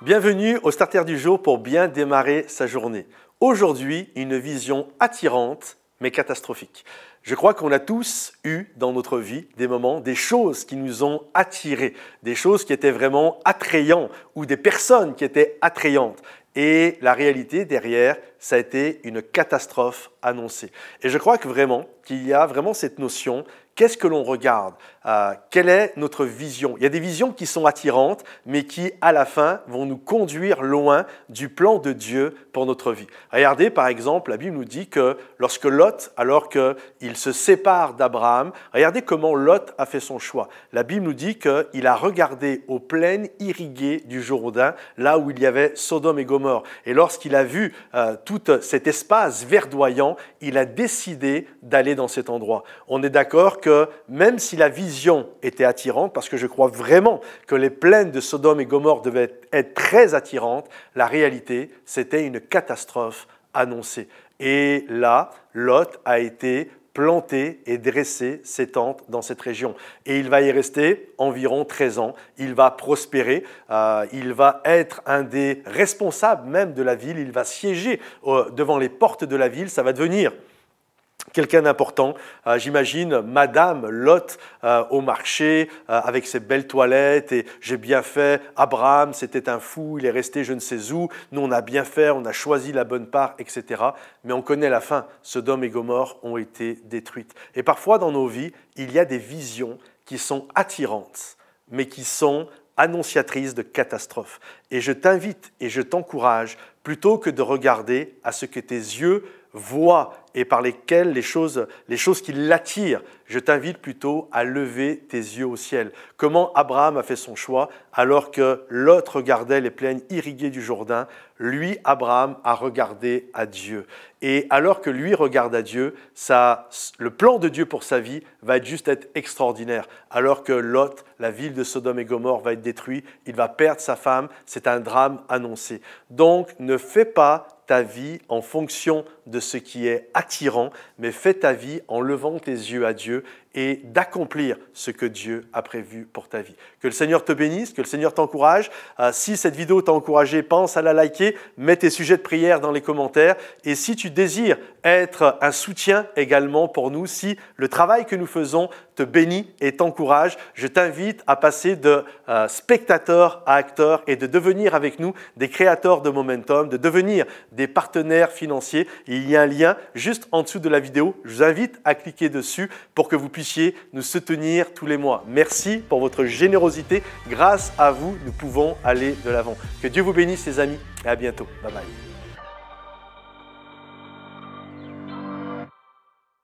Bienvenue au Starter du jour pour bien démarrer sa journée. Aujourd'hui, une vision attirante mais catastrophique. Je crois qu'on a tous eu dans notre vie des moments, des choses qui nous ont attirés, des choses qui étaient vraiment attrayantes ou des personnes qui étaient attrayantes. Et la réalité derrière, ça a été une catastrophe annoncée. Et je crois que vraiment, qu'il y a vraiment cette notion, qu'est-ce que l'on regarde? Quelle est notre vision? Il y a des visions qui sont attirantes, mais qui, à la fin, vont nous conduire loin du plan de Dieu pour notre vie. Regardez, par exemple, la Bible nous dit que lorsque Lot, alors qu'il se sépare d'Abraham, regardez comment Lot a fait son choix. La Bible nous dit qu'il a regardé aux plaines irriguées du Jourdain, là où il y avait Sodome et Gomorrhe. Et lorsqu'il a vu tout cet espace verdoyant, il a décidé d'aller dans cet endroit. On est d'accord que même si la vision était attirante, parce que je crois vraiment que les plaines de Sodome et Gomorrhe devaient être très attirantes, la réalité, c'était une catastrophe annoncée. Et là, Lot a été planté et dressé ses tentes dans cette région. Et il va y rester environ 13 ans. Il va prospérer, il va être un des responsables même de la ville, il va siéger devant les portes de la ville, ça va devenir quelqu'un d'important. J'imagine Madame Lot au marché avec ses belles toilettes et j'ai bien fait, Abraham c'était un fou, il est resté je ne sais où, nous on a bien fait, on a choisi la bonne part, etc. Mais on connaît la fin, Sodome et Gomorrhe ont été détruites. Et parfois dans nos vies, il y a des visions qui sont attirantes, mais qui sont annonciatrices de catastrophes. Et je t'invite et je t'encourage, plutôt que de regarder à ce que tes yeux voient et par lesquels les choses qui l'attirent, je t'invite plutôt à lever tes yeux au ciel. Comment Abraham a fait son choix alors que Lot regardait les plaines irriguées du Jourdain, lui, Abraham, a regardé à Dieu. Et alors que lui regarde à Dieu, le plan de Dieu pour sa vie va juste être extraordinaire. Alors que Lot, la ville de Sodome et Gomorrhe, va être détruite, il va perdre sa femme, c'est un drame annoncé. Donc, ne fais pas ta vie en fonction de ce qui est attirant, mais fais ta vie en levant tes yeux à Dieu et d'accomplir ce que Dieu a prévu pour ta vie. Que le Seigneur te bénisse, que le Seigneur t'encourage. Si cette vidéo t'a encouragé, pense à la liker, mets tes sujets de prière dans les commentaires. Et si tu désires être un soutien également pour nous, si le travail que nous faisons te bénit et t'encourage, je t'invite à passer de spectateur à acteur et de devenir avec nous des créateurs de momentum, de devenir des partenaires financiers. Et il y a un lien juste en dessous de la vidéo. Je vous invite à cliquer dessus pour que vous puissiez nous soutenir tous les mois. Merci pour votre générosité. Grâce à vous, nous pouvons aller de l'avant. Que Dieu vous bénisse, les amis, et à bientôt. Bye bye.